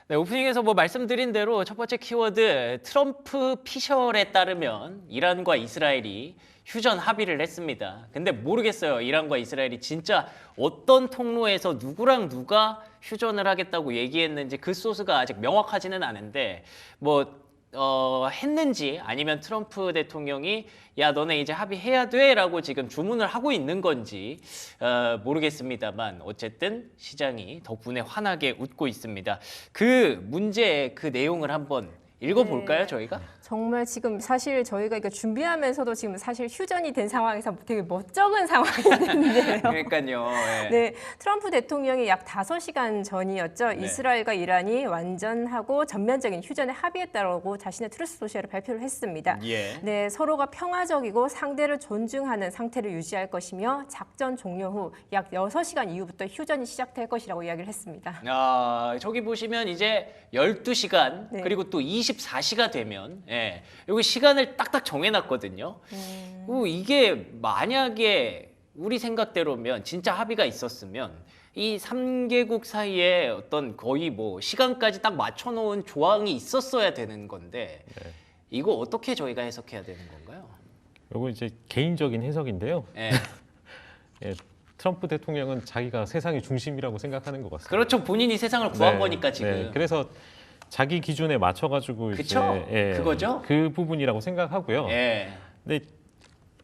네, 오프닝에서 뭐 말씀드린 대로 첫 번째 키워드 트럼프 피셜에 따르면 이란과 이스라엘이 휴전 합의를 했습니다. 근데 모르겠어요. 이란과 이스라엘이 진짜 어떤 통로에서 누구랑 누가 휴전을 하겠다고 얘기했는지 그 소스가 아직 명확하지는 않은데 했는지 아니면 트럼프 대통령이 야 너네 이제 합의해야 돼라고 지금 주문을 하고 있는 건지 모르겠습니다만 어쨌든 시장이 덕분에 환하게 웃고 있습니다. 그 문제의 그 내용을 한번 읽어볼까요, 네. 저희가? 정말 지금 사실 저희가 이거 준비하면서도 지금 사실 휴전이 된 상황에서 되게 멋쩍은 상황이었는데요. 그러니까요. 예. 네, 트럼프 대통령이 약 5시간 전이었죠. 네. 이스라엘과 이란이 완전하고 전면적인 휴전에 합의했다고 자신의 트루스 소셜에 발표를 했습니다. 예. 네, 서로가 평화적이고 상대를 존중하는 상태를 유지할 것이며 작전 종료 후 약 6시간 이후부터 휴전이 시작될 것이라고 이야기를 했습니다. 저기 보시면 이제 12시간 네. 그리고 또 24시가 되면 여기 시간을 딱딱 정해놨거든요. 이게 만약에 우리 생각대로면 진짜 합의가 있었으면 이 3개국 사이에 어떤 거의 뭐 시간까지 딱 맞춰놓은 조항이 있었어야 되는 건데 이거 어떻게 저희가 해석해야 되는 건가요? 이거 이제 개인적인 해석인데요. 예. 예, 트럼프 대통령은 자기가 세상의 중심이라고 생각하는 것 같습니다. 그렇죠. 본인이 세상을 구한 네, 거니까 지금. 네, 그래서 자기 기준에 맞춰가지고 그쵸? 이제 그거죠? 그 부분이라고 생각하고요. 예. 근데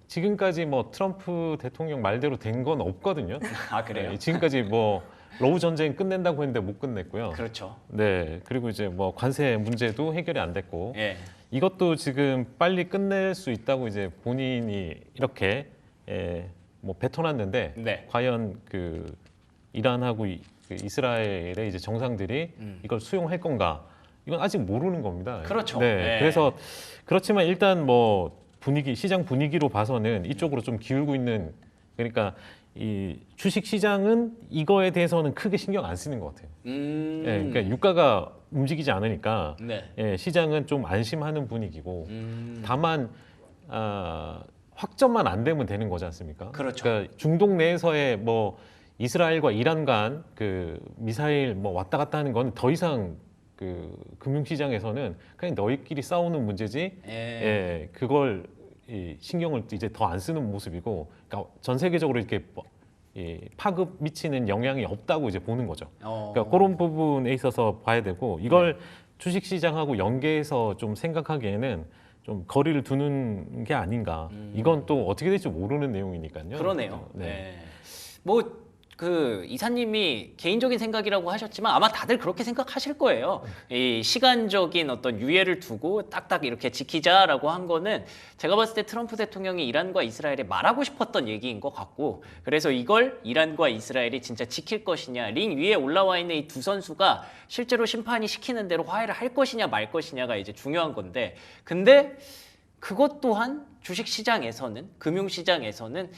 지금까지 뭐 트럼프 대통령 말대로 된 건 없거든요. 아 그래요? 네, 지금까지 뭐 러우 전쟁 끝낸다고 했는데 못 끝냈고요. 그렇죠. 네, 그리고 이제 뭐 관세 문제도 해결이 안 됐고 예. 이것도 지금 빨리 끝낼 수 있다고 이제 본인이 이렇게 뭐 뱉어놨는데 네. 과연 그 이란하고 그 이스라엘의 이제 정상들이 이걸 수용할 건가? 이건 아직 모르는 겁니다. 그렇죠. 네, 네. 그래서 그렇지만 일단 뭐 시장 분위기로 봐서는 이쪽으로 좀 기울고 있는 그러니까 이 주식 시장은 이거에 대해서는 크게 신경 안 쓰는 것 같아요. 그러니까 유가가 움직이지 않으니까 네. 시장은 좀 안심하는 분위기고 다만 확정만 안 되면 되는 거지 않습니까? 그렇죠. 그러니까 중동 내에서의 뭐 이스라엘과 이란 간 그 미사일 뭐 왔다 갔다 하는 건 더 이상 그 금융시장에서는 그냥 너희끼리 싸우는 문제지. 그걸 신경을 이제 더 안 쓰는 모습이고, 그러니까 전 세계적으로 이렇게 파급 미치는 영향이 없다고 이제 보는 거죠. 그러니까 그런 부분에 있어서 봐야 되고 이걸 주식시장하고 연계해서 좀 생각하기에는 좀 거리를 두는 게 아닌가. 이건 또 어떻게 될지 모르는 내용이니까요. 그러네요. 네. 그 이사님이 개인적인 생각이라고 하셨지만 아마 다들 그렇게 생각하실 거예요. 이 시간적인 어떤 유예를 두고 딱딱 이렇게 지키자라고 한 거는 제가 봤을 때 트럼프 대통령이 이란과 이스라엘에 말하고 싶었던 얘기인 것 같고, 그래서 이걸 이란과 이스라엘이 진짜 지킬 것이냐, 링 위에 올라와 있는 이 두 선수가 실제로 심판이 시키는 대로 화해를 할 것이냐 말 것이냐가 이제 중요한 건데, 근데 그것 또한 주식시장에서는, 금융시장에서는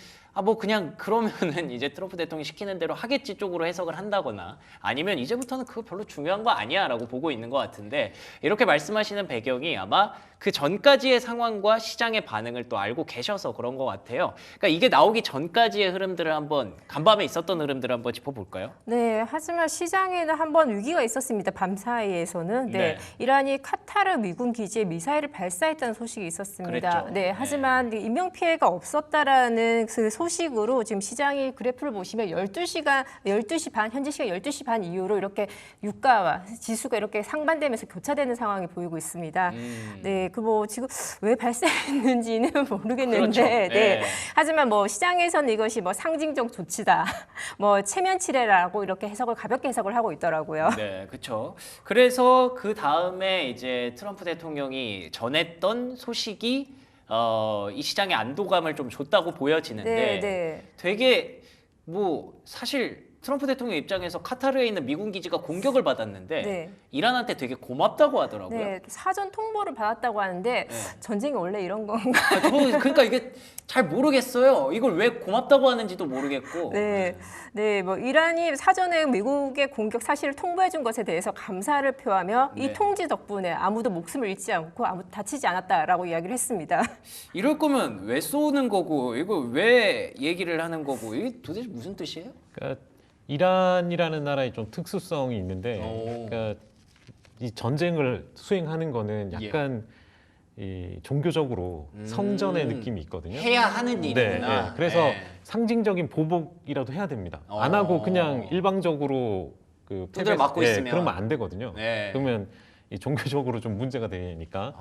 그냥 그러면은 이제 트럼프 대통령이 시키는 대로 하겠지 쪽으로 해석을 한다거나 아니면 이제부터는 그거 별로 중요한 거 아니야 라고 보고 있는 것 같은데, 이렇게 말씀하시는 배경이 아마 그 전까지의 상황과 시장의 반응을 또 알고 계셔서 그런 것 같아요. 그러니까 이게 나오기 전까지의 흐름들을 한번, 간밤에 있었던 흐름들을 한번 짚어볼까요? 네, 하지만 시장에는 한번 위기가 있었습니다. 밤 사이에서는. 네. 이란이 카타르 미군 기지에 미사일을 발사했다는 소식이 있었습니다. 그랬죠. 네, 하지만 인명 피해가 없었다라는 그 소식으로 지금 시장이 그래프를 보시면 12시 반, 현지 시간 12시 반 이후로 이렇게 유가와 지수가 이렇게 상반되면서 교차되는 상황이 보이고 있습니다. 네, 그 뭐 지금 왜 발생했는지는 모르겠는데, 그렇죠. 네. 하지만 뭐 시장에서는 이것이 뭐 상징적 조치다, 뭐 체면치레라고 이렇게 가볍게 해석을 하고 있더라고요. 네, 그렇죠. 그래서 그 다음에 이제 트럼프 대통령이 전했던 소식이 이 시장의 안도감을 좀 줬다고 보여지는데, 네. 되게 사실 트럼프 대통령 입장에서 카타르에 있는 미군 기지가 공격을 받았는데 네. 이란한테 되게 고맙다고 하더라고요. 네, 사전 통보를 받았다고 하는데 전쟁이 원래 이런 건가? 그러니까 이게 잘 모르겠어요. 이걸 왜 고맙다고 하는지도 모르겠고. 네, 뭐 이란이 사전에 미국의 공격 사실을 통보해 준 것에 대해서 감사를 표하며 네. 이 통지 덕분에 아무도 목숨을 잃지 않고 아무도 다치지 않았다라고 이야기를 했습니다. 이럴 거면 왜 쏘는 거고, 이거 왜 얘기를 하는 거고, 이게 도대체 무슨 뜻이에요? 그러니까 이란이라는 나라의 좀 특수성이 있는데, 그러니까 이 전쟁을 수행하는 거는 약간 이 종교적으로 성전의 느낌이 있거든요. 해야 하는 일이구나. 그래서 네. 상징적인 보복이라도 해야 됩니다. 안 하고 그냥 일방적으로 그 두드려 맞고 있으면. 그러면 안 되거든요. 네. 그러면 이 종교적으로 좀 문제가 되니까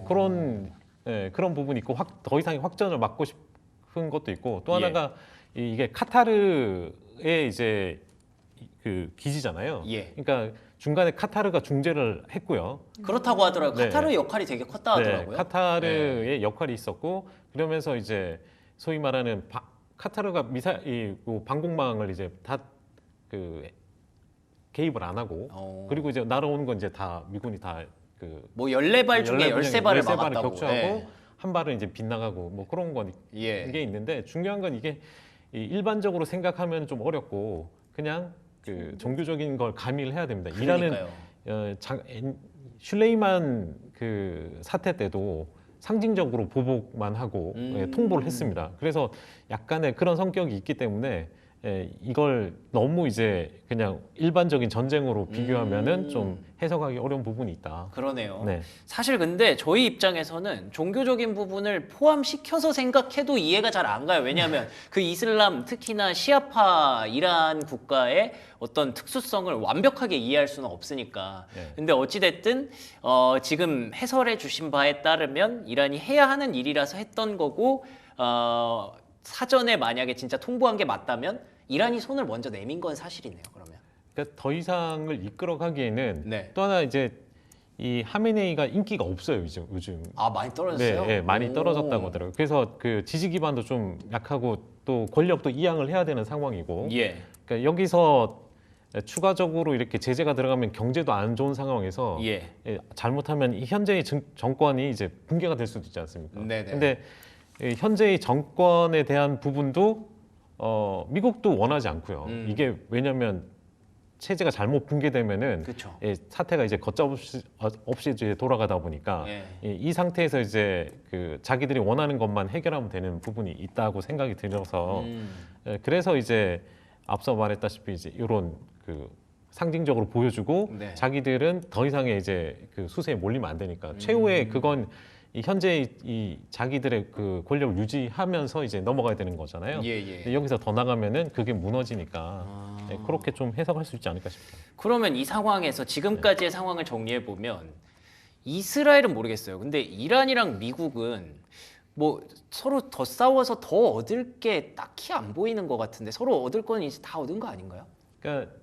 그런 부분이 있고 더 이상의 확전을 막고 싶은 것도 있고 또 하나가 이게 카타르의 이제 그 기지잖아요. 예. 그러니까 중간에 카타르가 중재를 했고요. 그렇다고 하더라고요. 네. 카타르 역할이 되게 컸다 하더라고요. 카타르의 역할이 있었고 그러면서 이제 소위 말하는 카타르가 방공망을 이제 다 그 개입을 안 하고 그리고 이제 날아오는 건 이제 다 미군이 다 그 뭐 14발 중에 13발을 막았다고. 격추하고 예. 한 발은 이제 빗나가고 뭐 그런 건 게 있는데 중요한 건 이게 일반적으로 생각하면 좀 어렵고 그냥 그 종교적인 걸 가미를 해야 됩니다. 그러니까요. 슐레이만 그 사태 때도 상징적으로 보복만 하고 통보를 했습니다. 그래서 약간의 그런 성격이 있기 때문에 이걸 너무 이제 그냥 일반적인 전쟁으로 비교하면은 좀 해석하기 어려운 부분이 있다. 그러네요. 네. 사실 근데 저희 입장에서는 종교적인 부분을 포함시켜서 생각해도 이해가 잘 안 가요. 왜냐하면 그 이슬람 특히나 시아파 이란 국가의 어떤 특수성을 완벽하게 이해할 수는 없으니까. 네. 근데 어찌됐든 지금 해설해 주신 바에 따르면 이란이 해야 하는 일이라서 했던 거고 사전에 만약에 진짜 통보한 게 맞다면 이란이 손을 먼저 내민 건 사실이네요. 그러면. 그러니까 더 이상을 이끌어가기에는 네. 또 하나 이제 이 하메네이가 인기가 없어요 요즘. 아 많이 떨어졌어요? 네, 많이 떨어졌다고 하더라고요. 그래서 그 지지 기반도 좀 약하고 또 권력도 이양을 해야 되는 상황이고. 예. 그러니까 여기서 추가적으로 이렇게 제재가 들어가면 경제도 안 좋은 상황에서 예. 잘못하면 이 현재의 정권이 이제 붕괴가 될 수도 있지 않습니까? 네네. 근데 현재의 정권에 대한 부분도 미국도 원하지 않고요. 이게 왜냐하면 체제가 잘못 붕괴되면은 그렇죠. 사태가 이제 걷잡없이 이제 돌아가다 보니까 이 상태에서 이제 그 자기들이 원하는 것만 해결하면 되는 부분이 있다고 생각이 들어서 그래서 이제 앞서 말했다시피 이제 이런 그 상징적으로 보여주고 네. 자기들은 더 이상의 이제 그 수세에 몰리면 안 되니까 최후의 그건 이 현재 이 자기들의 그 권력을 유지하면서 이제 넘어가야 되는 거잖아요. 근데 여기서 더 나가면은 그게 무너지니까 그렇게 좀 해석할 수 있지 않을까 싶어요. 그러면 이 상황에서 지금까지의 상황을 정리해 보면 이스라엘은 모르겠어요. 근데 이란이랑 미국은 뭐 서로 더 싸워서 더 얻을 게 딱히 안 보이는 것 같은데 서로 얻을 건 이제 다 얻은 거 아닌가요? 그러니까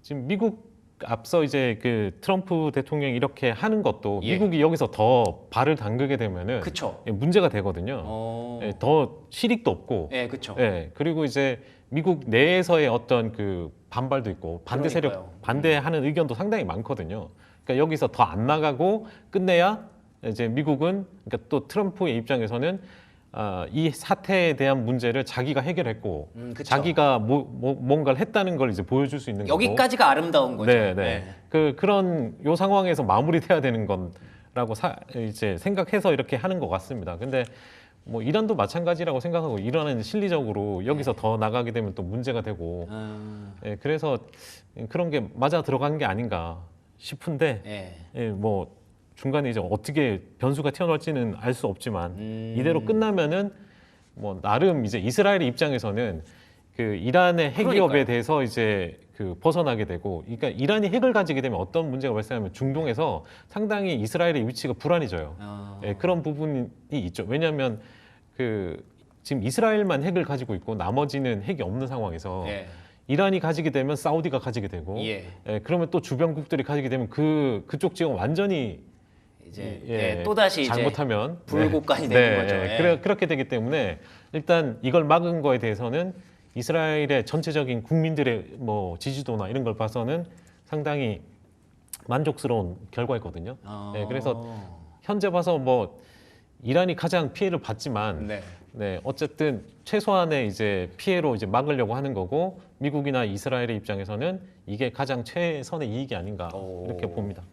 지금 미국 앞서 이제 그 트럼프 대통령이 이렇게 하는 것도 미국이 여기서 더 발을 담그게 되면은 그쵸. 문제가 되거든요. 더 실익도 없고. 그렇죠. 그리고 이제 미국 내에서의 어떤 그 반발도 있고 반대 세력 반대하는 의견도 상당히 많거든요. 그러니까 여기서 더 안 나가고 끝내야 이제 미국은 그러니까 또 트럼프의 입장에서는 이 사태에 대한 문제를 자기가 해결했고 그쵸. 자기가 뭔가를 했다는 걸 이제 보여줄 수 있는 거고. 여기까지가 아름다운 거죠. 그런 요 상황에서 마무리돼야 되는 건라고 이제 생각해서 이렇게 하는 것 같습니다. 근데 뭐 이란도 마찬가지라고 생각하고 이란은 실리적으로 여기서 더 나가게 되면 또 문제가 되고 그래서 그런 게 맞아 들어간 게 아닌가 싶은데 뭐 중간에 이제 어떻게 변수가 튀어나올지는 알 수 없지만 이대로 끝나면은 뭐 나름 이제 이스라엘의 입장에서는 그 이란의 핵 위협에 대해서 이제 그 벗어나게 되고, 그러니까 이란이 핵을 가지게 되면 어떤 문제가 발생하면 중동에서 상당히 이스라엘의 위치가 불안해져요. 그런 부분이 있죠. 왜냐하면 그 지금 이스라엘만 핵을 가지고 있고 나머지는 핵이 없는 상황에서 이란이 가지게 되면 사우디가 가지게 되고, 그러면 또 주변국들이 가지게 되면 그쪽 지역은 완전히 이제 또다시 잘못하면 불국간이 되는 거죠. 그렇게 되기 때문에 일단 이걸 막은 거에 대해서는 이스라엘의 전체적인 국민들의 뭐 지지도나 이런 걸 봐서는 상당히 만족스러운 결과였거든요. 그래서 현재 봐서 뭐 이란이 가장 피해를 받지만 어쨌든 최소한의 이제 피해로 이제 막으려고 하는 거고, 미국이나 이스라엘의 입장에서는 이게 가장 최선의 이익이 아닌가 이렇게 봅니다.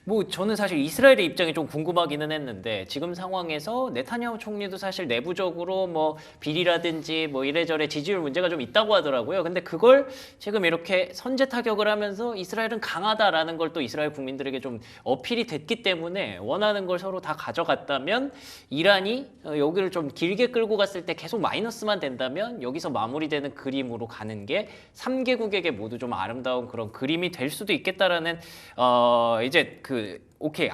뭐 저는 사실 이스라엘의 입장이 좀 궁금하기는 했는데 지금 상황에서 네타냐후 총리도 사실 내부적으로 뭐 비리라든지 뭐 이래저래 지지율 문제가 좀 있다고 하더라고요. 근데 그걸 지금 이렇게 선제 타격을 하면서 이스라엘은 강하다라는 걸 또 이스라엘 국민들에게 좀 어필이 됐기 때문에 원하는 걸 서로 다 가져갔다면 이란이 여기를 좀 길게 끌고 갔을 때 계속 마이너스만 된다면 여기서 마무리되는 그림으로 가는 게 3개국에게 모두 좀 아름다운 그런 그림이 될 수도 있겠다라는 이제 오케이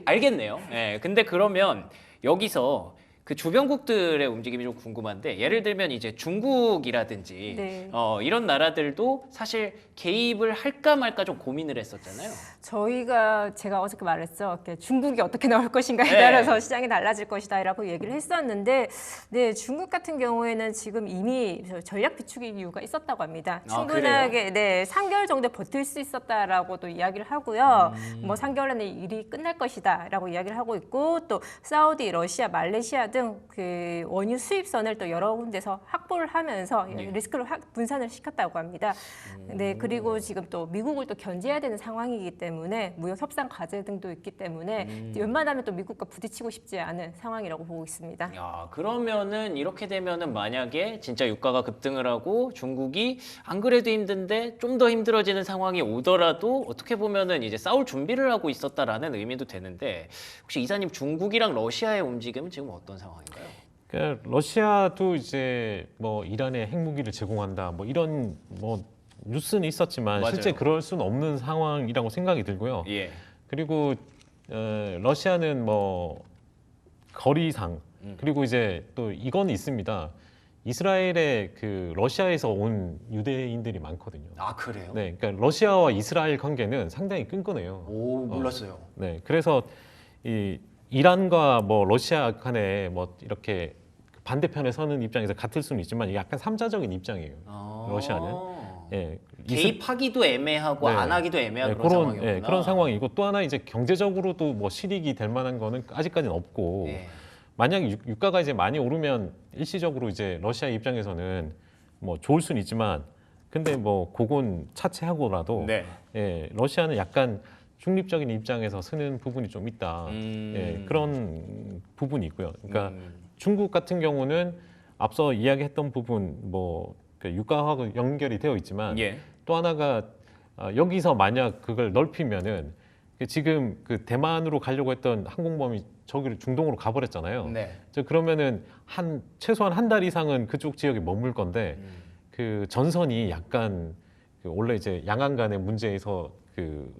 알겠네요. 예, 근데 그러면 여기서 그 주변국들의 움직임이 좀 궁금한데 예를 들면 이제 중국이라든지 네. 이런 나라들도 사실 개입을 할까 말까 좀 고민을 했었잖아요. 제가 어저께 말했죠. 이렇게 중국이 어떻게 나올 것인가에 네. 따라서 시장이 달라질 것이다라고 얘기를 했었는데, 네, 중국 같은 경우에는 지금 이미 전략 비축 이유가 있었다고 합니다. 충분하게, 네, 3개월 정도 버틸 수 있었다라고도 이야기를 하고요. 뭐 3개월 안에 일이 끝날 것이다라고 이야기를 하고 있고, 또 사우디, 러시아, 말레이시아 등 그 원유 수입선을 또 여러 군데서 확보를 하면서 리스크를 분산을 시켰다고 합니다. 네, 그리고 지금 또 미국을 또 견제해야 되는 상황이기 때문에 무역 협상 과제 등도 있기 때문에 웬만하면 또 미국과 부딪히고 싶지 않은 상황이라고 보고 있습니다. 야, 그러면은 이렇게 되면은 만약에 진짜 유가가 급등을 하고 중국이 안 그래도 힘든데 좀 더 힘들어지는 상황이 오더라도 어떻게 보면은 이제 싸울 준비를 하고 있었다라는 의미도 되는데 혹시 이사님 중국이랑 러시아의 움직임은 지금 어떤 상황인가요? 그러니까 러시아도 이제 뭐 이란에 핵무기를 제공한다 뭐 이런 뭐 뉴스는 있었지만 맞아요. 실제 그럴 수는 없는 상황이라고 생각이 들고요. 예. 그리고 러시아는 뭐 거리상 그리고 이제 또 이건 있습니다. 이스라엘에 그 러시아에서 온 유대인들이 많거든요. 아, 그래요? 네, 그러니까 러시아와 이스라엘 관계는 상당히 끈끈해요. 오, 몰랐어요. 네, 그래서 이 이란과 뭐 러시아 간에 뭐 이렇게 반대편에 서는 입장에서 같을 수는 있지만 이게 약간 삼자적인 입장이에요. 러시아는. 예, 개입하기도 애매하고 네. 안 하기도 애매한 네, 그런 상황이구나. 예, 그런 상황이고 또 하나 이제 경제적으로도 뭐 실익이 될 만한 거는 아직까지는 없고 예. 만약 유가가 이제 많이 오르면 일시적으로 이제 러시아 입장에서는 뭐 좋을 수는 있지만 근데 뭐 그건 차치하고라도 네. 예, 러시아는 약간 중립적인 입장에서 서는 부분이 좀 있다. 예, 그런 부분이 있고요. 그러니까 중국 같은 경우는 앞서 이야기했던 부분 뭐 그 유가하고 연결이 되어 있지만 예. 또 하나가 여기서 만약 그걸 넓히면은 지금 그 대만으로 가려고 했던 항공모함이 저기를 중동으로 가버렸잖아요. 네. 그러면은 최소한 한 달 이상은 그쪽 지역에 머물 건데 그 전선이 약간 그 원래 이제 양안 간의 문제에서 그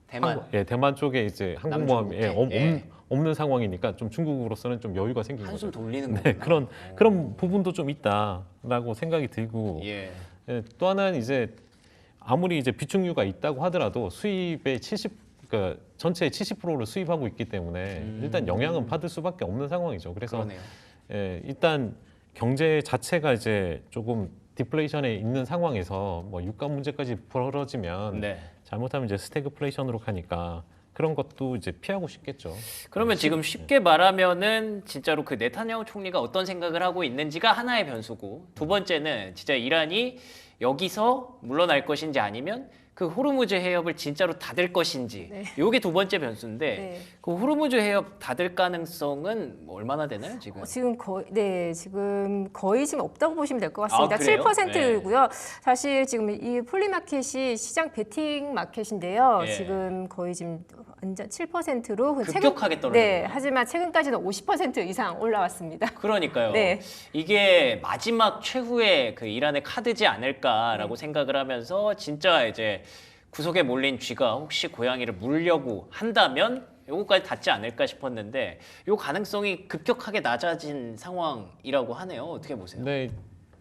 대만. 대만 쪽에 이제 항공모함이 남중국해. 예. 없는 상황이니까 좀 중국으로서는 좀 여유가 생긴 거죠. 한숨 돌리는 네, 거구나. 그런 부분도 좀 있다라고 생각이 들고 예. 또 하나는 이제 아무리 이제 비축유가 있다고 하더라도 수입의 그러니까 전체의 70%를 수입하고 있기 때문에 일단 영향은 받을 수밖에 없는 상황이죠. 그래서 그러네요. 일단 경제 자체가 이제 조금 디플레이션에 있는 상황에서 뭐 유가 문제까지 벌어지면 네. 잘못하면 이제 스태그플레이션으로 가니까 그런 것도 이제 피하고 싶겠죠. 그러면 지금 쉽게 말하면은 진짜로 그 네타냐후 총리가 어떤 생각을 하고 있는지가 하나의 변수고 두 번째는 진짜 이란이 여기서 물러날 것인지 아니면 그 호르무즈 해협을 진짜로 닫을 것인지 네. 이게 두 번째 변수인데 네. 그 호르무즈 해협 닫을 가능성은 뭐 얼마나 되나요 지금? 지금 거의 지금 없다고 보시면 될 것 같습니다. 아, 그래요? 7%고요. 사실 지금 이 폴리마켓이 시장 베팅 마켓인데요. 예. 지금 거의 지금 완전 7%로 급격하게 떨어졌네요. 네, 하지만 최근까지는 50% 이상 올라왔습니다. 그러니까요. 네. 이게 마지막 최후의 그 이란의 카드지 않을까라고 생각을 하면서 진짜 이제 구석에 몰린 쥐가 혹시 고양이를 물려고 한다면 요거까지 닿지 않을까 싶었는데 요 가능성이 급격하게 낮아진 상황이라고 하네요. 어떻게 보세요? 네,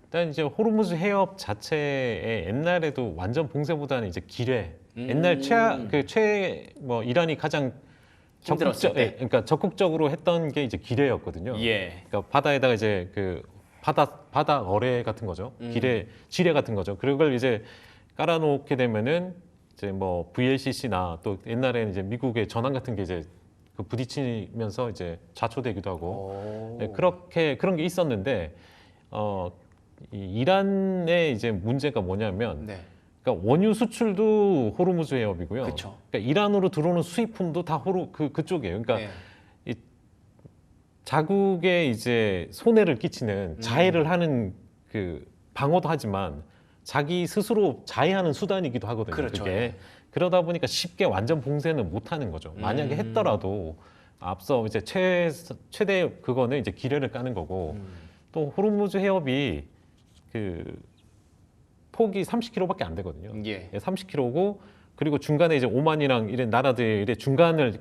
일단 이제 호르무즈 해협 자체에 옛날에도 완전 봉쇄보다는 이제 기뢰 옛날 뭐 이란이 가장 힘들었을 때. 그러니까 적극적으로 했던 게 이제 기뢰였거든요. 예. 그러니까 바다에다가 이제 그 바다 어뢰 같은 거죠. 지뢰 같은 거죠. 그걸 이제 깔아놓게 되면은 이제 뭐 VLCC나 또 옛날에는 이제 미국의 전함 같은 게 이제 그 부딪히면서 이제 좌초되기도 하고 네, 그런 게 있었는데 이 이란의 이제 문제가 뭐냐면, 네. 그러니까 원유 수출도 호르무즈 해협이고요. 그쵸. 그러니까 이란으로 들어오는 수입품도 다 그쪽이에요. 그러니까 네. 이 자국에 이제 손해를 끼치는 자해를 하는 그 방어도 하지만 자기 스스로 자해하는 수단이기도 하거든요. 그렇죠. 그게 예. 그러다 보니까 쉽게 완전 봉쇄는 못 하는 거죠. 만약에 했더라도 앞서 이제 최대 그거는 이제 기뢰를 까는 거고 또 호르무즈 해협이 그 폭이 30km밖에 안 되거든요. 예. 30km고 그리고 중간에 이제 오만이랑 이런 나라들의 중간을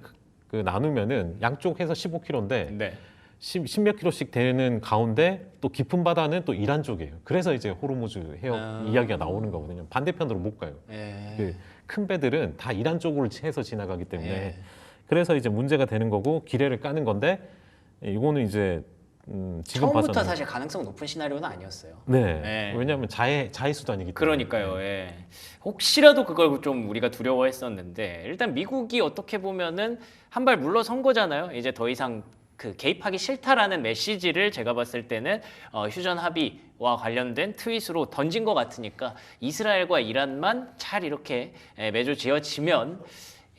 그 나누면은 양쪽 해서 15km인데 네. 10몇 킬로씩 되는 가운데 또 깊은 바다는 또 이란 쪽이에요. 그래서 이제 호르무즈 해협 이야기가 나오는 거거든요. 반대편으로 못 가요. 예. 그 큰 배들은 다 이란 쪽으로 해서 지나가기 때문에 예. 그래서 이제 문제가 되는 거고 기뢰를 까는 건데 이거는 이제 지금 처음부터 봐서는 사실 가능성 높은 시나리오는 아니었어요. 네. 네. 왜냐하면 자해 수단이기 때문에. 그러니까요. 예. 혹시라도 그걸 좀 우리가 두려워했었는데 일단 미국이 어떻게 보면은 한 발 물러선 거잖아요. 이제 더 이상 그 개입하기 싫다라는 메시지를 제가 봤을 때는 휴전 합의와 관련된 트윗으로 던진 것 같으니까 이스라엘과 이란만 잘 이렇게 매주 지어지면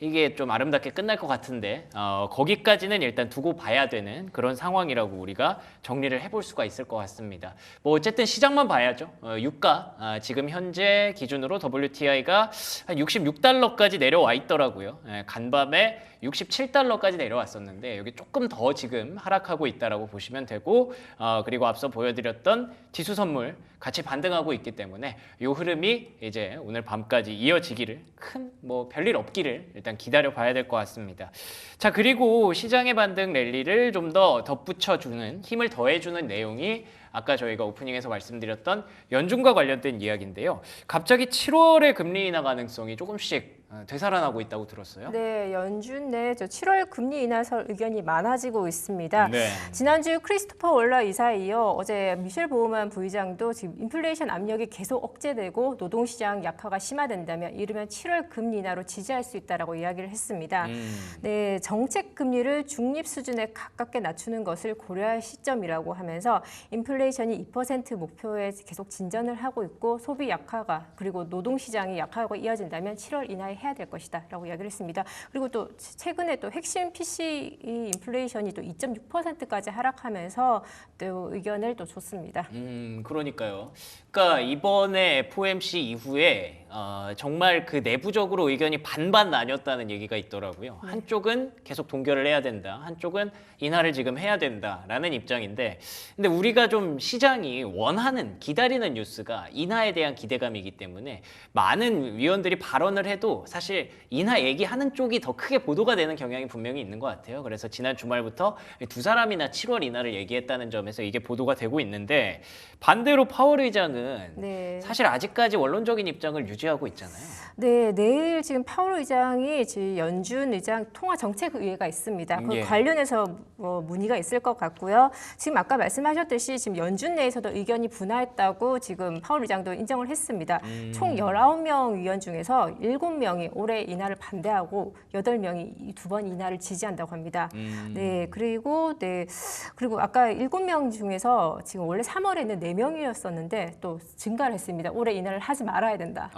이게 좀 아름답게 끝날 것 같은데 거기까지는 일단 두고 봐야 되는 그런 상황이라고 우리가 정리를 해볼 수가 있을 것 같습니다. 뭐 어쨌든 시장만 봐야죠. 유가 지금 현재 기준으로 WTI가 한 66달러까지 내려와 있더라고요. 간밤에 67달러까지 내려왔었는데 여기 조금 더 지금 하락하고 있다라고 보시면 되고 그리고 앞서 보여드렸던 지수 선물 같이 반등하고 있기 때문에 이 흐름이 이제 오늘 밤까지 이어지기를 큰 뭐 별일 없기를 일단 기다려 봐야 될 것 같습니다. 자, 그리고 시장의 반등 랠리를 좀 더 덧붙여주는 힘을 더해주는 내용이 아까 저희가 오프닝에서 말씀드렸던 연준과 관련된 이야기인데요. 갑자기 7월의 금리 인하 가능성이 조금씩 되살아나고 있다고 들었어요. 네, 연준 내 7월 금리 인하 의견이 많아지고 있습니다. 네. 지난주 크리스토퍼 월러 이사에 이어 어제 미셸 보우만 부의장도 지금 인플레이션 압력이 계속 억제되고 노동시장 약화가 심화된다면 이르면 7월 금리 인하로 지지할 수 있다라고 이야기를 했습니다. 네, 정책 금리를 중립 수준에 가깝게 낮추는 것을 고려할 시점이라고 하면서 인플레이션이 2% 목표에 계속 진전을 하고 있고 소비 약화가 그리고 노동시장이 약화가 이어진다면 7월 이나에 해야 될 것이다라고 이야기를 했습니다. 그리고 또 최근에 또 핵심 PCE 인플레이션이 또 2.6%까지 하락하면서 또 의견을 또 줬습니다. 그러니까요. 그러니까 이번에 FOMC 이후에 정말 그 내부적으로 의견이 반반 나뉘었다는 얘기가 있더라고요. 한쪽은 계속 동결을 해야 된다. 한쪽은 인하를 지금 해야 된다라는 입장인데 근데 우리가 좀 시장이 원하는 기다리는 뉴스가 인하에 대한 기대감이기 때문에 많은 위원들이 발언을 해도 사실 인하 얘기하는 쪽이 더 크게 보도가 되는 경향이 분명히 있는 것 같아요. 그래서 지난 주말부터 두 사람이나 7월 인하를 얘기했다는 점에서 이게 보도가 되고 있는데 반대로 파월 의장은 네. 사실 아직까지 원론적인 입장을 유지하고 있잖아요. 네, 내일 지금 파월 의장이 지금 연준 의장 통화정책의회가 있습니다. 그 예. 관련해서 문의가 있을 것 같고요. 지금 아까 말씀하셨듯이 지금 연준 내에서도 의견이 분화했다고 지금 파월 의장도 인정을 했습니다. 총 19명 위원 중에서 7명이 올해 인하를 반대하고 8명이 두 번 인하를 지지한다고 합니다. 네, 그리고 아까 7명 중에서 지금 원래 3월에는 4명이었었는데 또 증가를 했습니다. 올해 인하를 하지 말아야 된다.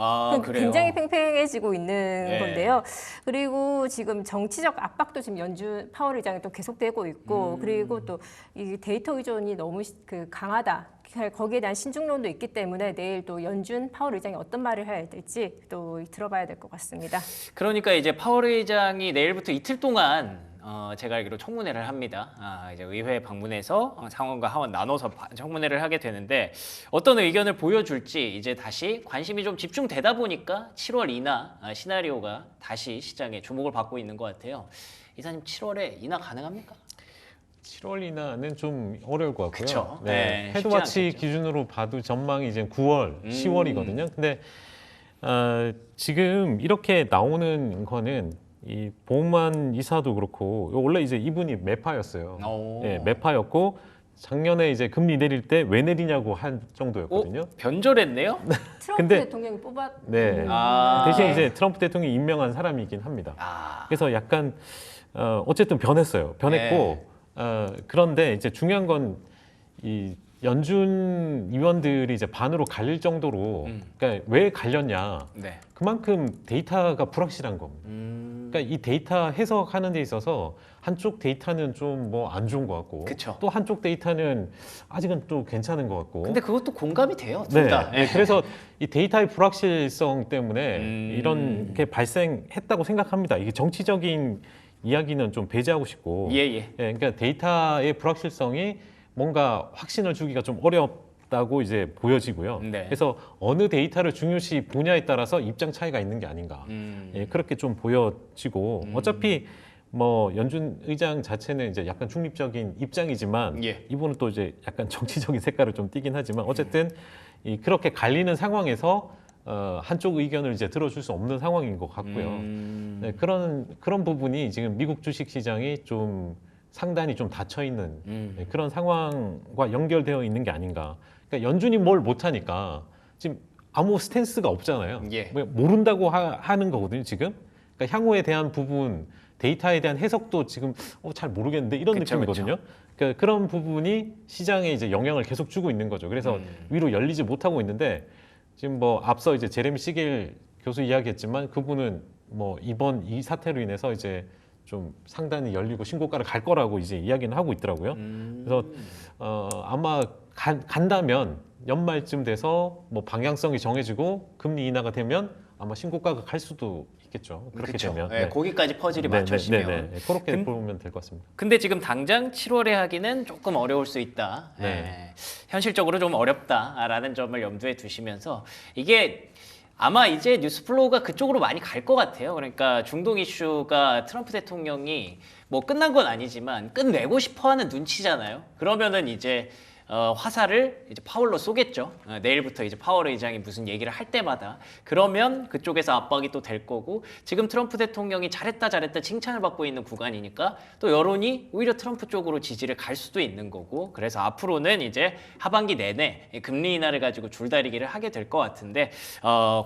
그래요? 굉장히 팽팽해지고 있는 네. 건데요. 그리고 지금 정치적 압박도 지금 연준 파월 의장이 또 계속되고 있고, 그리고 또 이 데이터 의존이 너무 강하다. 거기에 대한 신중론도 있기 때문에 내일 또 연준 파월 의장이 어떤 말을 해야 될지 또 들어봐야 될 것 같습니다. 그러니까 이제 파월 의장이 내일부터 이틀 동안 제가 알기로 청문회를 합니다. 이제 의회 방문해서 상원과 하원 나눠서 청문회를 하게 되는데 어떤 의견을 보여줄지 이제 다시 관심이 좀 집중되다 보니까 7월 인하 시나리오가 다시 시장에 주목을 받고 있는 것 같아요. 이사님 7월에 인하 가능합니까? 7월 인하는 좀 어려울 것 같고요. 그쵸. 네. 네, 쉽지 헤드와치 않겠죠. 기준으로 봐도 전망이 이제 9월, 10월이거든요. 근데 지금 이렇게 나오는 거는 이 보우만 이사도 그렇고 원래 이제 이분이 매파였어요. 네, 매파였고 작년에 이제 금리 내릴 때 왜 내리냐고 한 정도였거든요. 변절했네요? 트럼프 근데- 대통령이 네. 대신 이제 트럼프 대통령이 임명한 사람이긴 합니다. 그래서 약간 어쨌든 변했어요. 변했고 그런데 이제 중요한 건 이 연준 위원들이 이제 반으로 갈릴 정도로 그러니까 왜 갈렸냐? 네. 그만큼 데이터가 불확실한 겁니다. 그러니까 이 데이터 해석하는 데 있어서 한쪽 데이터는 좀 뭐 안 좋은 것 같고 그쵸. 또 한쪽 데이터는 아직은 또 괜찮은 것 같고 근데 그것도 공감이 돼요. 둘 다. 네, 그래서 이 데이터의 불확실성 때문에 이런 게 발생했다고 생각합니다. 이게 정치적인 이야기는 좀 배제하고 싶고 예, 예. 그러니까 데이터의 불확실성이 뭔가 확신을 주기가 좀 어렵다고 이제 보여지고요. 네. 그래서 어느 데이터를 중요시 보냐에 따라서 입장 차이가 있는 게 아닌가. 예, 그렇게 좀 보여지고 어차피 뭐 연준 의장 자체는 이제 약간 중립적인 입장이지만 예. 이분은 또 이제 약간 정치적인 색깔을 좀 띠긴 하지만 어쨌든 그렇게 갈리는 상황에서 한쪽 의견을 이제 들어줄 수 없는 상황인 것 같고요. 네, 그런 부분이 지금 미국 주식 시장이 좀 상단이 좀 닫혀 있는 네, 그런 상황과 연결되어 있는 게 아닌가. 그러니까 연준이 뭘 못하니까 지금 아무 스탠스가 없잖아요. 예. 모른다고 하는 거거든요, 지금. 그러니까 향후에 대한 부분, 데이터에 대한 해석도 지금 잘 모르겠는데 이런 그쵸, 느낌이거든요. 그러니까 그런 부분이 시장에 이제 영향을 계속 주고 있는 거죠. 그래서 위로 열리지 못하고 있는데 지금 뭐 앞서 이제 제레미 시겔 교수 이야기했지만 그분은 뭐 이번 이 사태로 인해서 이제 좀 상단이 열리고 신고가를 갈 거라고 이제 이야기는 하고 있더라고요. 그래서 아마 간다면 연말쯤 돼서 뭐 방향성이 정해지고 금리 인하가 되면 아마 신고가가 갈 수도 있겠죠. 그렇게 그쵸. 되면. 네, 거기까지 퍼즐이 맞춰지면. 네. 그렇게 보면 될 것 같습니다. 근데 지금 당장 7월에 하기는 조금 어려울 수 있다. 네. 예, 현실적으로 좀 어렵다라는 점을 염두에 두시면서 이게 아마 이제 뉴스플로우가 그쪽으로 많이 갈 것 같아요. 그러니까 중동 이슈가 트럼프 대통령이 뭐 끝난 건 아니지만 끝내고 싶어하는 눈치잖아요. 그러면은 이제 화살을 이제 파월로 쏘겠죠. 내일부터 이제 파월 의장이 무슨 얘기를 할 때마다 그러면 그쪽에서 압박이 또 될 거고 지금 트럼프 대통령이 잘했다 칭찬을 받고 있는 구간이니까 또 여론이 오히려 트럼프 쪽으로 지지를 갈 수도 있는 거고 그래서 앞으로는 이제 하반기 내내 금리 인하를 가지고 줄다리기를 하게 될 것 같은데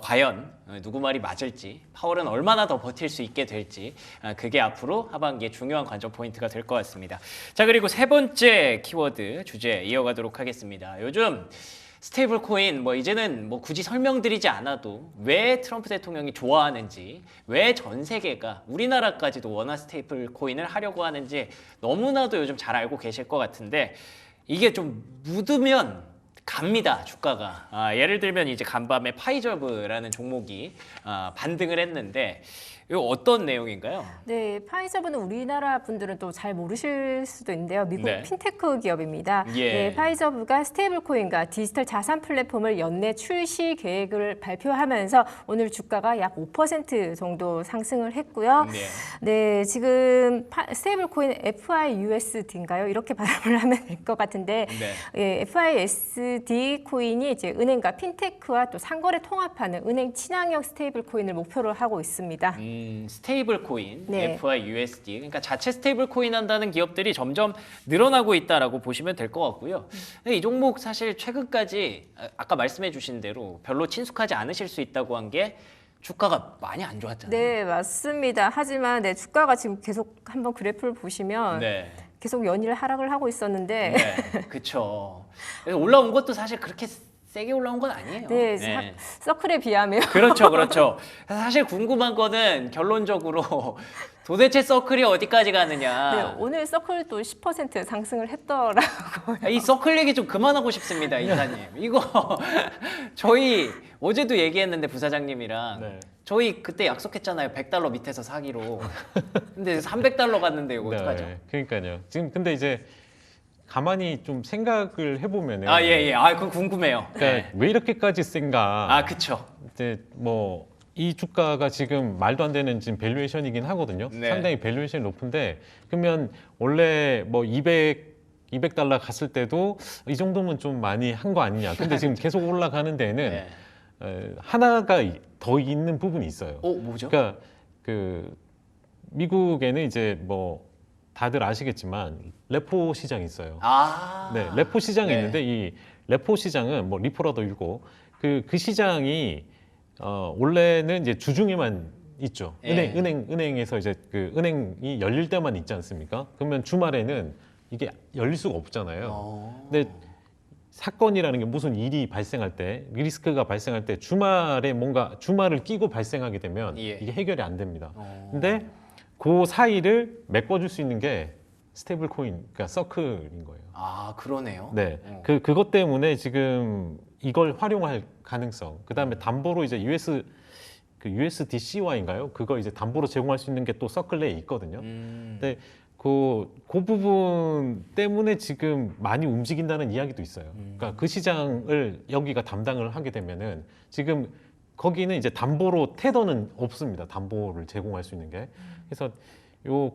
과연 누구 말이 맞을지 파월은 얼마나 더 버틸 수 있게 될지 그게 앞으로 하반기에 중요한 관전 포인트가 될 것 같습니다. 자 그리고 세 번째 키워드 주제 이어가도록 하겠습니다. 요즘 스테이블 코인 뭐 이제는 뭐 굳이 설명드리지 않아도 왜 트럼프 대통령이 좋아하는지 왜 전 세계가 우리나라까지도 원화 스테이블 코인을 하려고 하는지 너무나도 요즘 잘 알고 계실 것 같은데 이게 좀 묻으면 갑니다 주가가. 예를 들면 이제 간밤에 파이저브라는 종목이 반등을 했는데 이거 어떤 내용인가요? 네, 파이저브는 우리나라 분들은 또 잘 모르실 수도 있는데요. 미국 네. 핀테크 기업입니다. 예. 네, 파이저브가 스테이블 코인과 디지털 자산 플랫폼을 연내 출시 계획을 발표하면서 오늘 주가가 약 5% 정도 상승을 했고요. 네. 네, 지금 스테이블 코인 FIUSD인가요? 이렇게 발음을 하면 될 것 같은데 네. 예, FISD 코인이 이제 은행과 핀테크와 또 상거래 통합하는 은행 친환경 스테이블 코인을 목표로 하고 있습니다. 스테이블 코인, 네. FIUSD. 그러니까 자체 스테이블 코인 한다는 기업들이 점점 늘어나고 있다라고 보시면 될 것 같고요. 근데 이 종목 사실 최근까지 아까 말씀해 주신 대로 별로 친숙하지 않으실 수 있다고 한 게 주가가 많이 안 좋았잖아요. 네, 맞습니다. 하지만 네, 주가가 지금 계속 한번 그래프를 보시면 네. 계속 연일 하락을 하고 있었는데 네. 그렇죠. 그래서 올라온 것도 사실 그렇게 세게 올라온 건 아니에요. 네, 서클에 비하면 그렇죠. 사실 궁금한 거는 결론적으로 도대체 서클이 어디까지 가느냐. 네, 오늘 서클도 10% 상승을 했더라고요. 이 서클 얘기 좀 그만하고 싶습니다, 이사님. 이거 저희 어제도 얘기했는데 부사장님이랑 네. 저희 그때 약속했잖아요. $100 밑에서 사기로. 근데 $300 갔는데 이거 어떡하죠? 네, 그러니까요. 지금 근데 이제 가만히 좀 생각을 해보면은 예. 그거 궁금해요. 그러니까 왜 이렇게까지 센가? 그쵸. 이제 뭐 이 주가가 지금 말도 안 되는 지금 밸류에이션이긴 하거든요. 네. 상당히 밸류에이션이 높은데 그러면 원래 뭐 200달러 갔을 때도 이 정도면 좀 많이 한 거 아니냐. 근데 지금 계속 올라가는 데에는 네. 하나가 더 있는 부분이 있어요. 뭐죠? 그러니까 그 미국에는 이제 뭐 다들 아시겠지만 레포 시장이 있어요. 네, 레포 시장이 네. 있는데 이 레포 시장은 뭐 리포라도 읽고 그 시장이 원래는 이제 주중에만 있죠. 예. 은행에서 이제 그 은행이 열릴 때만 있지 않습니까? 그러면 주말에는 이게 열릴 수가 없잖아요. 근데 사건이라는 게 무슨 일이 발생할 때 리스크가 발생할 때 주말에 뭔가 주말을 끼고 발생하게 되면 예. 이게 해결이 안 됩니다. 근데 그 사이를 메꿔줄 수 있는 게 스테이블 코인, 그러니까 서클인 거예요. 아, 그러네요. 네, 그것 때문에 지금 이걸 활용할 가능성. 그 다음에 담보로 이제 USDCY인가요? 그거 이제 담보로 제공할 수 있는 게 또 서클 내에 있거든요. 근데 그 부분 때문에 지금 많이 움직인다는 이야기도 있어요. 그러니까 그 시장을 여기가 담당을 하게 되면은 지금 거기는 이제 담보로 테더는 없습니다. 담보를 제공할 수 있는 게. 그래서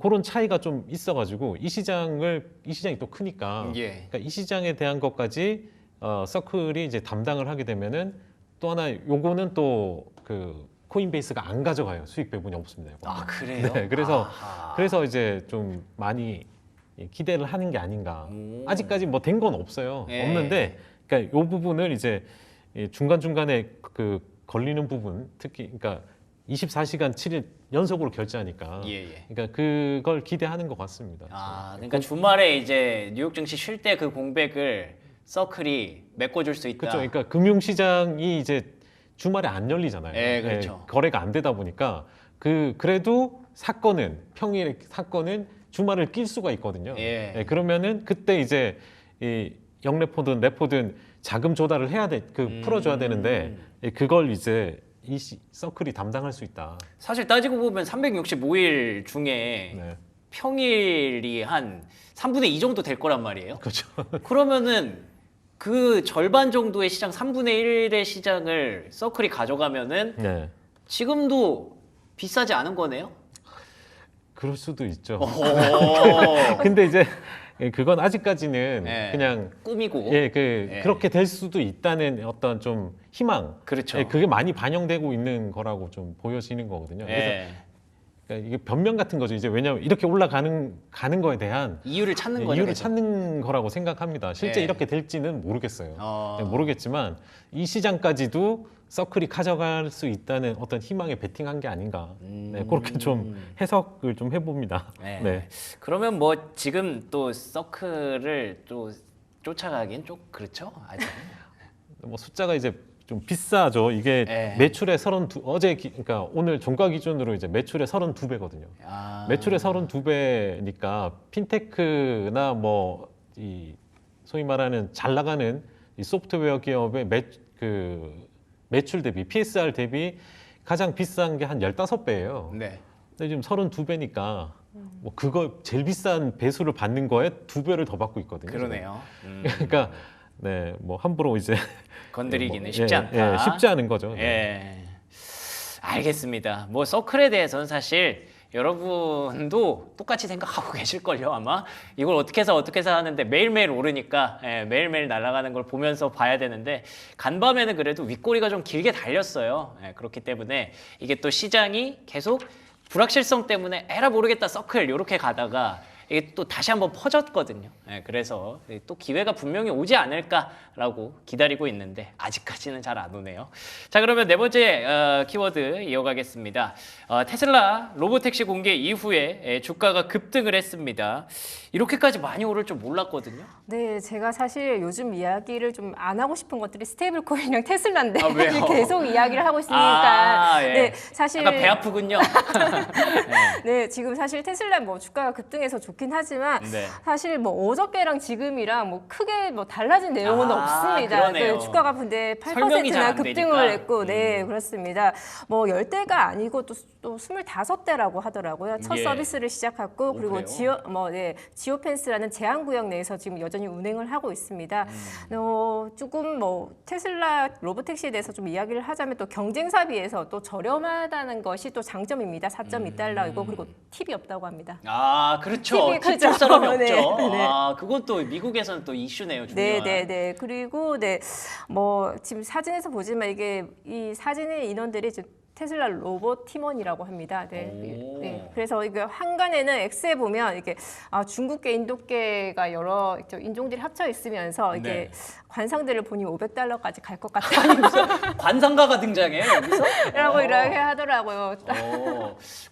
그런 차이가 좀 있어가지고 이 시장이 또 크니까 예. 그러니까 이 시장에 대한 것까지 서클이 이제 담당을 하게 되면은 또 하나 요거는 또 그 코인베이스가 안 가져가요. 수익 배분이 없습니다. 요거는. 아, 그래요? 네, 그래서 아하. 이제 좀 많이 기대를 하는 게 아닌가. 오. 아직까지 뭐 된 건 없어요. 예. 없는데, 그러니까 요 부분을 이제 중간 중간에 그 걸리는 부분, 특히 그러니까 24시간 7일 연속으로 결제하니까, 예, 예. 그러니까 그걸 기대하는 것 같습니다. 아, 그러니까 주말에 이제 뉴욕 증시 쉴 때 그 공백을 서클이 메꿔줄 수 있다. 그렇죠. 그러니까 금융시장이 이제 주말에 안 열리잖아요. 예, 그렇죠. 거래가 안 되다 보니까 그래도 평일 사건은 주말을 낄 수가 있거든요. 예. 그러면은 그때 이제 이 영레포든 레포든 자금 조달을 해야 풀어줘야 되는데 그걸 이제 이 서클이 담당할 수 있다. 사실 따지고 보면 365일 중에 네. 평일이 한 3분의 2 정도 될 거란 말이에요. 그렇죠. 그러면은 그 절반 정도의 시장, 3분의 1의 시장을 서클이 가져가면은 네. 지금도 비싸지 않은 거네요? 그럴 수도 있죠. 오, 근데 이제 그건 아직까지는 예. 그냥 꿈이고. 그렇게 될 수도 있다는 어떤 좀 희망. 그렇죠. 그게 많이 반영되고 있는 거라고 좀 보여지는 거거든요. 그래서 예. 그러니까 이게 변명 같은 거죠. 이제 왜냐하면 이렇게 올라가는 거에 대한 이유를 찾는 거죠. 이유를 계속. 찾는 거라고 생각합니다. 실제 예. 이렇게 될지는 모르겠어요. 어. 모르겠지만 이 시장까지도 서클이 가져갈 수 있다는 어떤 희망에 베팅한 게 아닌가. 네, 그렇게 좀 해석을 좀 해봅니다. 네. 네. 그러면 뭐 지금 또 서클을 또 쫓아가긴 좀 그렇죠. 아직. 뭐 숫자가 이제 좀 비싸죠. 이게 예. 매출의 그러니까 오늘 종가 기준으로 이제 매출의 32배거든요. 아. 매출의 32배니까 핀테크나 뭐 이 소위 말하는 잘 나가는 이 소프트웨어 기업의 매출 대비 PSR 대비 가장 비싼 게 한 15배예요. 네. 근데 지금 32배니까 뭐 그거 제일 비싼 배수를 받는 거에 2배를 더 받고 있거든요. 그러네요. 그러니까 네, 뭐 함부로 이제 건드리기는 뭐, 쉽지 않다. 쉽지 않은 거죠. 네. 예. 알겠습니다. 뭐 서클에 대해서는 사실 여러분도 똑같이 생각하고 계실걸요 아마. 이걸 어떻게 해서 하는데 매일매일 오르니까 매일매일 날아가는 걸 보면서 봐야 되는데 간밤에는 그래도 윗꼬리가 좀 길게 달렸어요. 그렇기 때문에 이게 또 시장이 계속 불확실성 때문에 에라 모르겠다 서클 이렇게 가다가 이게 또 다시 한번 퍼졌거든요. 그래서 또 기회가 분명히 오지 않을까라고 기다리고 있는데 아직까지는 잘 안 오네요. 자, 그러면 네 번째 키워드 이어가겠습니다. 테슬라 로보택시 공개 이후에 주가가 급등을 했습니다. 이렇게까지 많이 오를 줄 몰랐거든요. 네, 제가 사실 요즘 이야기를 좀 안 하고 싶은 것들이 스테이블 코인이랑 테슬라인데 아, 왜요? 계속 이야기를 하고 있으니까 예. 네, 사실 약간 배 아프군요. 네, 지금 사실 테슬라 뭐 주가가 급등해서 좋긴 하지만 네. 사실 뭐 어저께랑 지금이랑 뭐 크게 뭐 달라진 내용은 아, 없습니다. 그러네요. 주가가 근데 설명이 잘안 8%나 급등을 되니까. 했고, 네, 그렇습니다. 뭐 10대가 아니고 또 25대라고 하더라고요. 첫 예. 서비스를 시작했고, 그리고 그래요? 지오펜스라는 제한 구역 내에서 지금 여전히 운행을 하고 있습니다. 조금 뭐 테슬라 로보택시에 대해서 좀 이야기를 하자면 또 경쟁사 비해서 또 저렴하다는 것이 또 장점입니다. 4.2달러이고 그리고 팁이 없다고 합니다. 아, 그렇죠. TV 팁줄 그죠? 사람이 없죠. 네, 네. 아, 그건 또 미국에서는 또 이슈네요. 중요한. 네. 그리고 뭐 지금 사진에서 보지만 이게 이 사진의 인원들이 지금 테슬라 로봇 팀원이라고 합니다. 네. 오. 네. 그래서 이게 한간에는 X에 보면 이게 중국계, 인도계가 여러 인종들이 합쳐 있으면서 이게 네. 관상들을 보니 $500까지 갈 것 같다라고 관상가가 등장해요 여기서? 이렇게 하더라고요.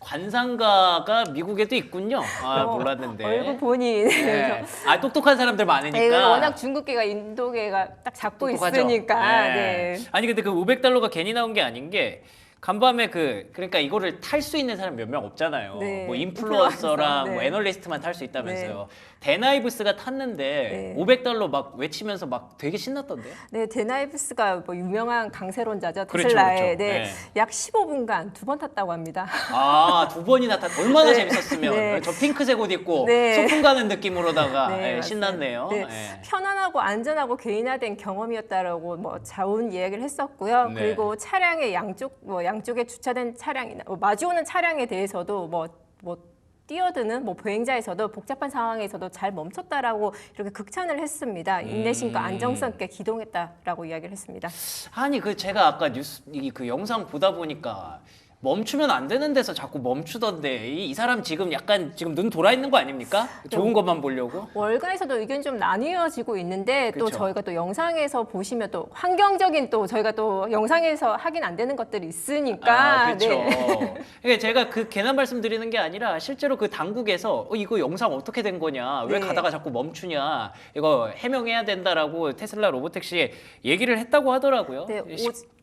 관상가가 미국에도 있군요. 아 어, 몰랐는데. 얼굴 보니 네. 아 똑똑한 사람들 많으니까. 네, 워낙 중국계가 인도계가 딱 잡고 똑똑하죠. 있으니까. 네. 네. 아니 근데 그 $500가 괜히 나온 게 아닌 게 간밤에 그러니까 이거를 탈 수 있는 사람 몇 명 없잖아요. 네, 뭐 인플루언서랑 네. 뭐 애널리스트만 탈 수 있다면서요. 데나이브스가 탔는데 네. $500 막 외치면서 막 되게 신났던데요. 네, 데나이브스가 뭐 유명한 강세론자죠. 그렇죠, 테슬라에. 그렇죠. 네, 네. 약 15분간 2번 탔다고 합니다. 아, 2번이나 얼마나 네. 재밌었으면 네. 저 핑크색 옷 입고 네. 소풍 가는 느낌으로다가 네, 예, 맞아요. 신났네요. 네, 예. 편안하고 안전하고 개인화된 경험이었다라고 뭐 자운 이야기를 했었고요. 네. 그리고 차량의 양쪽에 주차된 차량이나 마주오는 차량에 대해서도 뭐 뛰어드는 보행자에서도 복잡한 상황에서도 잘 멈췄다라고 이렇게 극찬을 했습니다. 인내심과 안정성 있게 기동했다라고 이야기를 했습니다. 아니 제가 아까 뉴스 그 영상 보다 보니까 멈추면 안 되는 데서 자꾸 멈추던데 이 사람 지금 약간 눈 돌아 있는 거 아닙니까? 좋은 것만 보려고? 월가에서도 의견이 좀 나뉘어지고 있는데 또 그쵸. 저희가 또 영상에서 보시면 또 환경적인 또 저희가 또 영상에서 확인 안 되는 것들이 있으니까 그렇죠. 네. 그러니까 제가 그 괜한 말씀드리는 게 아니라 실제로 그 당국에서 이거 영상 어떻게 된 거냐, 왜 네. 가다가 자꾸 멈추냐, 이거 해명해야 된다라고 테슬라 로보택시 얘기를 했다고 하더라고요. 네,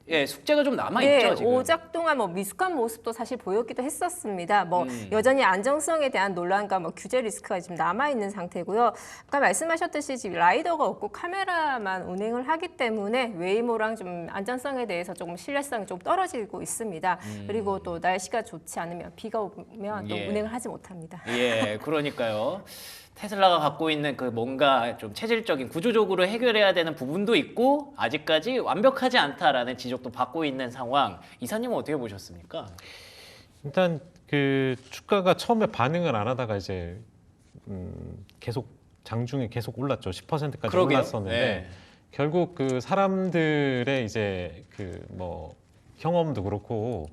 예, 숙제가 좀 남아 있죠 지금. 오작 동안 미숙한 모습도 사실 보였기도 했었습니다. 여전히 안정성에 대한 논란과 규제 리스크가 지금 남아 있는 상태고요. 아까 말씀하셨듯이 지금 라이더가 없고 카메라만 운행을 하기 때문에 웨이모랑 좀 안전성에 대해서 조금 신뢰성이 좀 떨어지고 있습니다. 그리고 또 날씨가 좋지 않으면 비가 오면 또 예. 운행을 하지 못합니다. 예, 그러니까요. 테슬라가 갖고 있는 그 뭔가 좀 체질적인 구조적으로 해결해야 되는 부분도 있고 아직까지 완벽하지 않다라는 지적도 받고 있는 상황. 이사님은 어떻게 보셨습니까? 일단 그 주가가 처음에 반응을 안 하다가 이제 계속 장중에 계속 올랐죠. 10%까지 그러게요. 올랐었는데 네. 결국 그 사람들의 이제 경험도 그렇고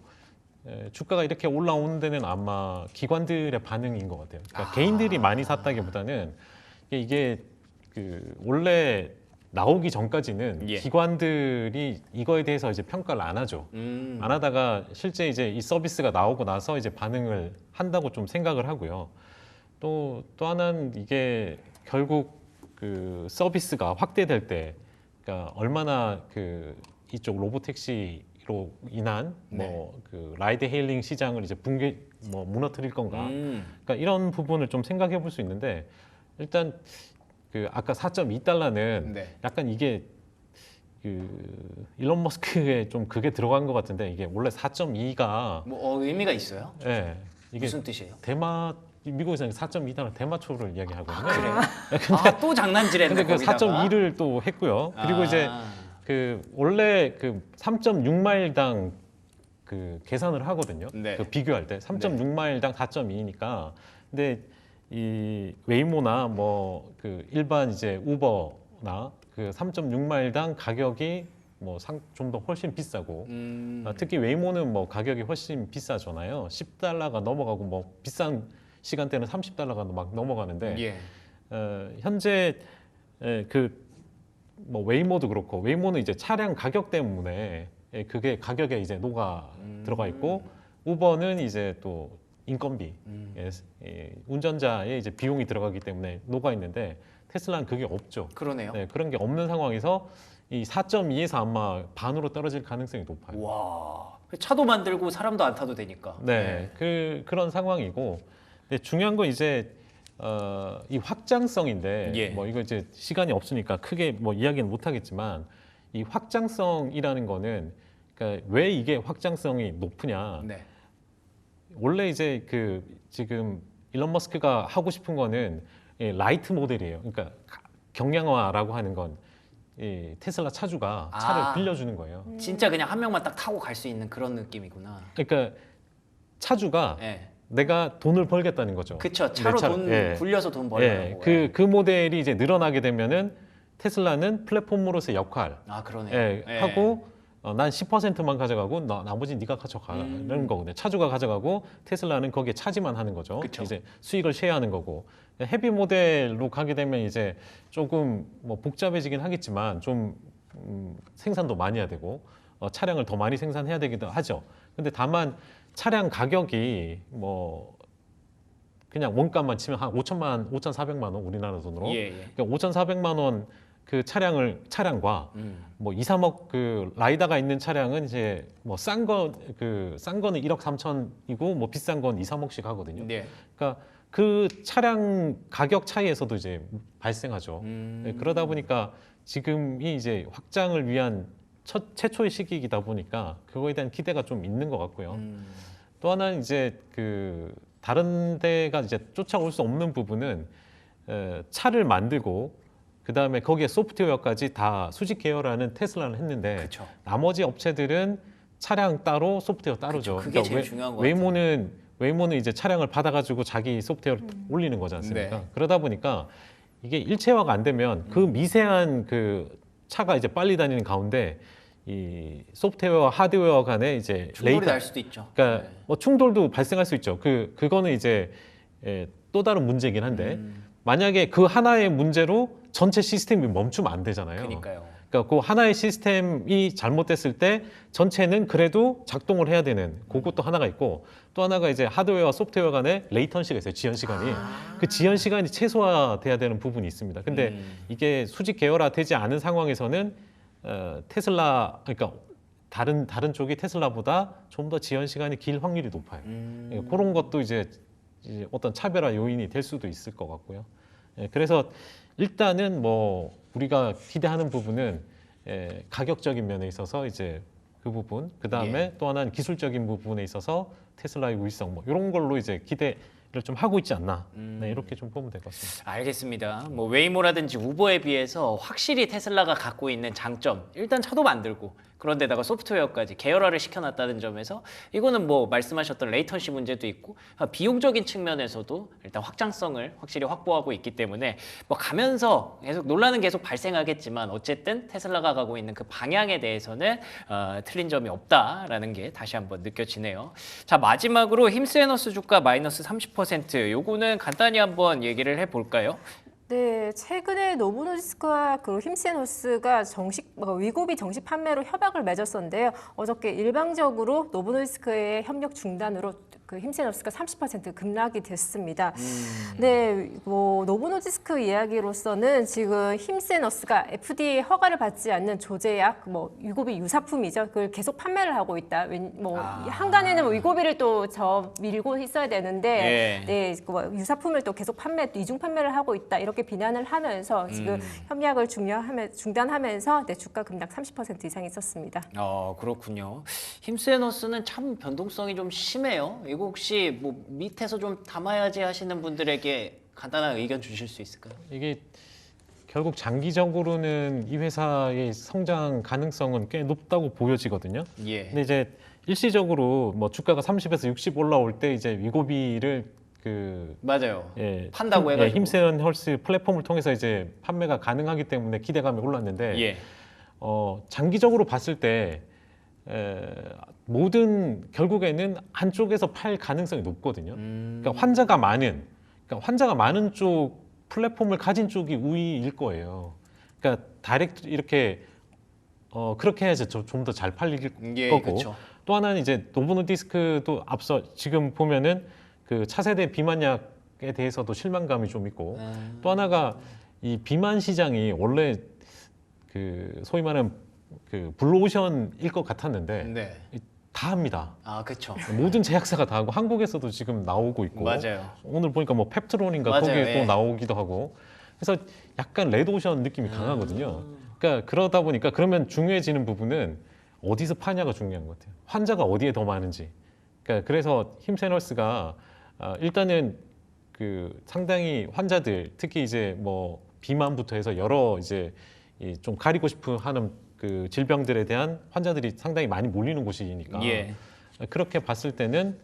주가가 이렇게 올라오는 데는 아마 기관들의 반응인 것 같아요. 그러니까 개인들이 많이 샀다기보다는 이게 원래 나오기 전까지는 예. 기관들이 이거에 대해서 이제 평가를 안 하죠. 안 하다가 실제 이제 이 서비스가 나오고 나서 이제 반응을 한다고 좀 생각을 하고요. 또 하나는 이게 결국 그 서비스가 확대될 때, 그러니까 얼마나 이쪽 로보택시로 인한 네. 그 라이드 헤일링 시장을 이제 무너뜨릴 건가. 그러니까 이런 부분을 좀 생각해 볼 수 있는데 일단 아까 4.2달러는 네. 약간 이게 일론 머스크에 좀 그게 들어간 것 같은데 이게 원래 4.2가 의미가 있어요? 예, 이게 무슨 뜻이에요? 미국에서는 4.2달러 대마초를 이야기하거든요. 그래요? 또 장난질했네. 근데 그 거기다가. 4.2를 또 했고요. 그리고 이제 원래 3.6마일당 계산을 하거든요. 네. 비교할 때 3.6마일당 4.2니까. 근데 이 웨이모나 일반 이제 우버나 3.6마일당 가격이 좀 더 훨씬 비싸고 특히 웨이모는 가격이 훨씬 비싸잖아요. 10달러가 넘어가고 비싼 시간대는 30달러가 막 넘어가는데 예. 현재 웨이모도 그렇고 웨이모는 이제 차량 가격 때문에 그게 가격에 이제 녹아 들어가 있고 우버는 이제 또 인건비 운전자의 이제 비용이 들어가기 때문에 녹아 있는데 테슬라는 그게 없죠. 그러네요. 네, 그런 게 없는 상황에서 이 4.2에서 아마 반으로 떨어질 가능성이 높아요. 와, 차도 만들고 사람도 안 타도 되니까. 네, 그런 상황이고 근데 중요한 건 이제 이 확장성인데 예. 이거 이제 시간이 없으니까 크게 이야기는 못 하겠지만 이 확장성이라는 거는 그러니까 왜 이게 확장성이 높으냐? 네. 원래 이제 지금 일론 머스크가 하고 싶은 거는 라이트 모델이에요. 그러니까 경량화라고 하는 건 테슬라 차주가 차를 빌려주는 거예요. 진짜 그냥 한 명만 딱 타고 갈 수 있는 그런 느낌이구나. 그러니까 차주가 예. 내가 돈을 벌겠다는 거죠. 그쵸. 차로 돈 굴려서 돈 벌려고. 그 모델이 이제 늘어나게 되면은 테슬라는 플랫폼으로서의 역할 그러네요. 하고 난 10%만 가져가고 나머지 네가 가져가라는 거거든요. 차주가 가져가고 테슬라는 거기에 차지만 하는 거죠. 그쵸. 이제 수익을 쉐어하는 거고. 헤비 모델로 가게 되면 이제 조금 뭐 복잡해지긴 하겠지만 좀 생산도 많이 해야 되고 차량을 더 많이 생산해야 되기도 하죠. 근데 다만 차량 가격이 뭐 그냥 원가만 치면 한 5,400만 원 우리나라 돈으로 예, 예. 그러니까 5,400만 원 그 차량과 뭐 2, 3억 그 라이다가 있는 차량은 이제 뭐 싼 거는 1억 3천이고 뭐 비싼 건 2, 3억씩 하거든요. 네. 그러니까 그 차량 가격 차이에서도 이제 발생하죠. 네, 그러다 보니까 지금이 이제 확장을 위한 최초의 시기이다 보니까 그거에 대한 기대가 좀 있는 것 같고요. 또 하나는 이제 그 다른 데가 이제 쫓아올 수 없는 부분은 차를 만들고 그 다음에 거기에 소프트웨어까지 다 수직 계열화는 테슬라는 했는데 그쵸. 나머지 업체들은 차량 따로 소프트웨어 따로죠. 그쵸, 그게 제일 중요한 것 웨이모는 이제 차량을 받아가지고 자기 소프트웨어를 올리는 거지 않습니까? 네. 그러다 보니까 이게 일체화가 안 되면 그 미세한 그 차가 이제 빨리 다니는 가운데 이 소프트웨어와 하드웨어 간에 이제 충돌이 날 수도 있죠. 그러니까 네. 뭐 충돌도 발생할 수 있죠. 그거는 이제 또 다른 문제긴 한데 만약에 그 하나의 문제로 전체 시스템이 멈추면 안 되잖아요. 그러니까요. 그러니까 그 하나의 시스템이 잘못됐을 때 전체는 그래도 작동을 해야 되는 그것도 하나가 있고 또 하나가 이제 하드웨어와 소프트웨어 간에 레이턴시가 있어요. 지연 시간이. 그 지연 시간이 최소화돼야 되는 부분이 있습니다. 근데 이게 수직 계열화 되지 않은 상황에서는 테슬라 그러니까 다른 쪽이 테슬라보다 좀 더 지연 시간이 길 확률이 높아요. 그런 것도 이제 어떤 차별화 요인이 될 수도 있을 것 같고요. 그래서 일단은 뭐 우리가 기대하는 부분은 가격적인 면에 있어서 이제 그 부분, 그 다음에 또 하나는 기술적인 부분에 있어서 테슬라의 우위성 뭐 이런 걸로 이제 기대를 좀 하고 있지 않나. 네, 이렇게 좀 보면 될 것 같습니다. 알겠습니다. 뭐 웨이모라든지 우버에 비해서 확실히 테슬라가 갖고 있는 장점, 일단 차도 만들고 그런데다가 소프트웨어까지 계열화를 시켜놨다는 점에서 이거는 뭐 말씀하셨던 레이턴시 문제도 있고 비용적인 측면에서도 일단 확장성을 확실히 확보하고 있기 때문에 뭐 가면서 계속 논란은 계속 발생하겠지만 어쨌든 테슬라가 가고 있는 그 방향에 대해서는 틀린 점이 없다라는 게 다시 한번 느껴지네요. 자, 마지막으로 힘스에너스 주가 마이너스 30%, 요거는 간단히 한번 얘기를 해볼까요? 네, 최근에 노보노디스크와 그 힘세노스가 위고비 정식 판매로 협약을 맺었었는데요. 어저께 일방적으로 노보노디스크의 협력 중단으로 그 힘세노스가 30% 급락이 됐습니다. 네, 뭐 노보노디스크 이야기로서는 지금 힘세노스가 FDA 허가를 받지 않는 조제약, 뭐 위고비 유사품이죠. 그걸 계속 판매를 하고 있다. 한간에는 뭐 위고비를 또 밀고 있어야 되는데, 네, 뭐 유사품을 또 계속 이중 판매를 하고 있다. 이렇게 비난을 하면서 지금 협약을 중단하면서 네, 주가 급락 30% 이상 있었습니다. 그렇군요. 힘스에너스는 참 변동성이 좀 심해요. 이거 혹시 뭐 밑에서 좀 담아야지 하시는 분들에게 간단한 의견 주실 수 있을까요? 이게 결국 장기적으로는 이 회사의 성장 가능성은 꽤 높다고 보여지거든요. 예. 근데 이제 일시적으로 뭐 주가가 30에서 60 올라올 때 이제 위고비를 맞아요. 판다고 해가지고. 힘센 플랫폼을 통해서 이제 판매가 가능하기 때문에 기대감이 올랐는데 장기적으로 봤을 때 결국에는 한쪽에서 팔 가능성이 높거든요. 그러니까 환자가 많은 쪽 플랫폼을 가진 쪽이 우위일 거예요. 그러니까 다이렉트 이렇게 그렇게 해야지 좀 더 잘 팔릴 거고. 그쵸. 또 하나는 이제 노보노디스크도 앞서 지금 보면은 그 차세대 비만약에 대해서도 실망감이 좀 있고 또 하나가 이 비만 시장이 원래 그 소위 말하는 그 블루오션일 것 같았는데 다 합니다. 그렇죠. 모든 제약사가 다 하고 한국에서도 지금 나오고 있고 맞아요. 오늘 보니까 뭐 펩트론인가 맞아요. 거기에 또 나오기도 하고 그래서 약간 레드오션 느낌이 강하거든요. 그러니까 그러다 보니까 그러면 중요해지는 부분은 어디서 파냐가 중요한 것 같아요. 환자가 어디에 더 많은지. 그러니까 그래서 힘세너스가 일단은 그 상당히 환자들 특히 이제 뭐 비만부터 해서 여러 이제 좀 가리고 싶어 하는 그 질병들에 대한 환자들이 상당히 많이 몰리는 곳이니까 그렇게 봤을 때는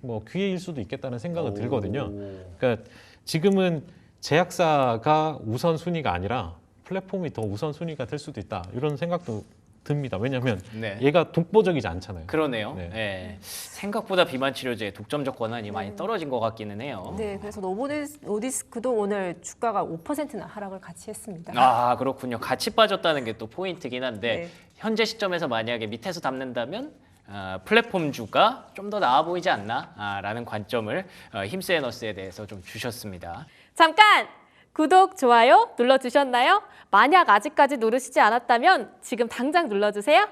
뭐 기회일 수도 있겠다는 생각은 들거든요. 그러니까 지금은 제약사가 우선순위가 아니라 플랫폼이 더 우선순위가 될 수도 있다 이런 생각도 듭니다. 왜냐하면 네. 얘가 독보적이지 않잖아요. 그러네요. 네. 예. 생각보다 비만 치료제의 독점적 권한이 많이 떨어진 것 같기는 해요. 네, 그래서 노보노디스크도 오늘 주가가 5%나 하락을 같이 했습니다. 아 그렇군요. 같이 빠졌다는 게 또 포인트긴 한데 네. 현재 시점에서 만약에 밑에서 담는다면 플랫폼주가 좀 더 나아 보이지 않나라는 관점을 힘스애너스에 대해서 좀 주셨습니다. 잠깐! 구독, 좋아요 눌러주셨나요? 만약 아직까지 누르시지 않았다면 지금 당장 눌러주세요.